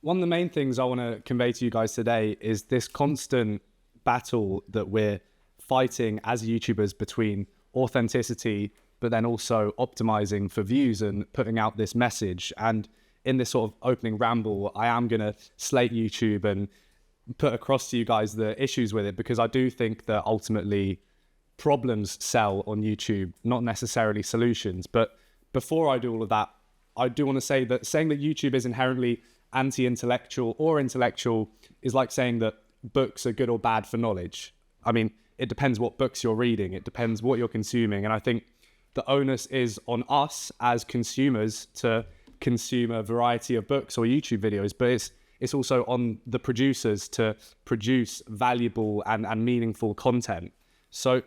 one of the main things I want to convey to you guys today is this constant battle that we're fighting as YouTubers between authenticity, but then also optimizing for views and putting out this message. And in this sort of opening ramble, I am going to slate YouTube and put across to you guys the issues with it, because I do think that ultimately problems sell on YouTube, not necessarily solutions. But before I do all of that, I do want to say that saying that YouTube is inherently anti-intellectual or intellectual is like saying that books are good or bad for knowledge. I mean, it depends what books you're reading. It depends what you're consuming. And I think the onus is on us as consumers to consume a variety of books or YouTube videos, but it's also on the producers to produce valuable and meaningful content. So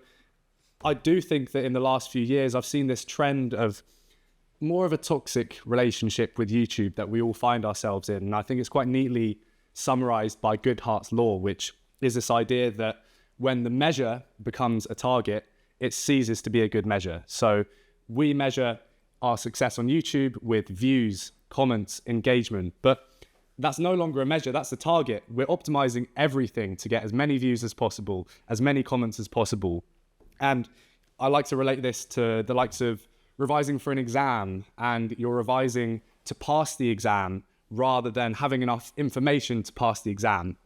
I do think that in the last few years, I've seen this trend of more of a toxic relationship with YouTube that we all find ourselves in. And I think it's quite neatly summarized by Goodhart's law, which is this idea that when the measure becomes a target, it ceases to be a good measure. So we measure our success on YouTube with views, comments, engagement, but that's no longer a measure, that's the target. We're optimizing everything to get as many views as possible, as many comments as possible. And I like to relate this to the likes of revising for an exam, and you're revising to pass the exam rather than having enough information to pass the exam.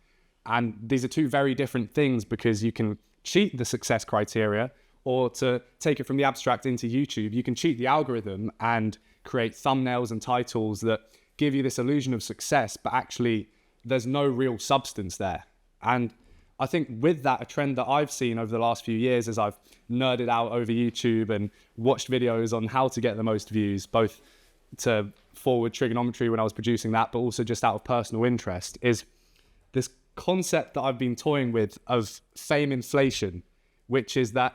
And these are two very different things, because you can cheat the success criteria, or to take it from the abstract into YouTube, you can cheat the algorithm and create thumbnails and titles that give you this illusion of success, but actually there's no real substance there. And I think with that, a trend that I've seen over the last few years as I've nerded out over YouTube and watched videos on how to get the most views, both to forward trigonometry when I was producing that, but also just out of personal interest, is this concept that I've been toying with of fame inflation, which is that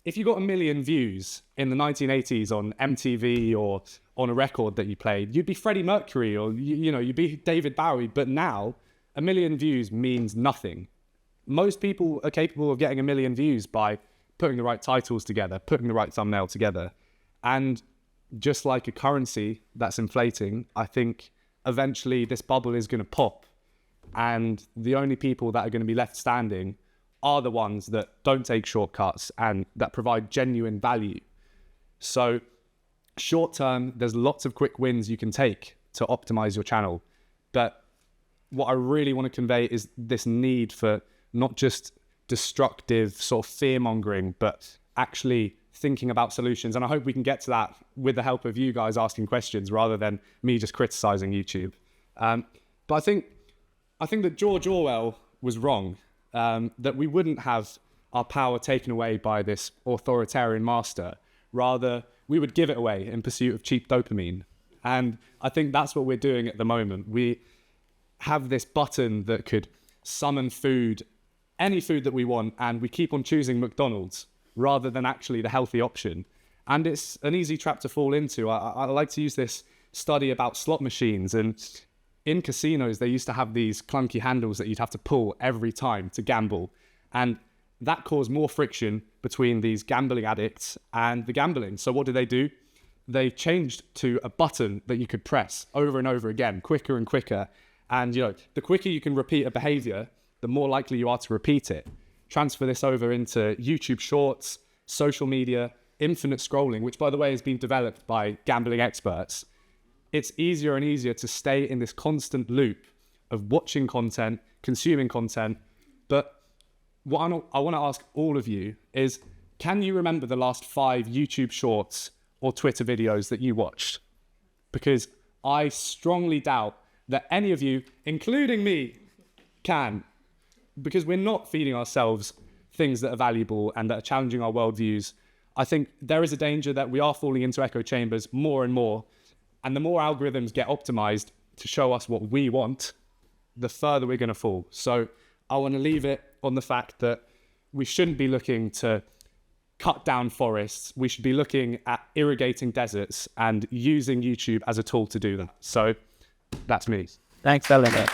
if you got 1 million views in the 1980s on MTV or on a record that you played, you'd be Freddie Mercury, or you'd be David Bowie. But now 1 million views means nothing. Most people are capable of getting 1 million views by putting the right titles together, putting the right thumbnail together. And just like a currency that's inflating, I think eventually this bubble is going to pop. And the only people that are going to be left standing are the ones that don't take shortcuts and that provide genuine value. So short term, there's lots of quick wins you can take to optimize your channel. But what I really want to convey is this need for not just destructive sort of fear-mongering, but actually thinking about solutions. And I hope we can get to that with the help of you guys asking questions rather than me just criticizing YouTube. But I think that George Orwell was wrong, that we wouldn't have our power taken away by this authoritarian master. Rather, we would give it away in pursuit of cheap dopamine. And I think that's what we're doing at the moment. We have this button that could summon food, any food that we want, and we keep on choosing McDonald's rather than actually the healthy option. And it's an easy trap to fall into. I like to use this study about slot machines, and in casinos, they used to have these clunky handles that you'd have to pull every time to gamble. And that caused more friction between these gambling addicts and the gambling. So what do? They changed to a button that you could press over and over again, quicker and quicker. And the quicker you can repeat a behavior, the more likely you are to repeat it. Transfer this over into YouTube Shorts, social media, infinite scrolling, which by the way has been developed by gambling experts. It's easier and easier to stay in this constant loop of watching content, consuming content. But what I want to ask all of you is, can you remember the last 5 YouTube Shorts or Twitter videos that you watched? Because I strongly doubt that any of you, including me, can. Because we're not feeding ourselves things that are valuable and that are challenging our worldviews. I think there is a danger that we are falling into echo chambers more and more. And the more algorithms get optimized to show us what we want, the further we're going to fall. So I want to leave it on the fact that we shouldn't be looking to cut down forests. We should be looking at irrigating deserts and using YouTube as a tool to do that. So that's me. Thanks, Elliot.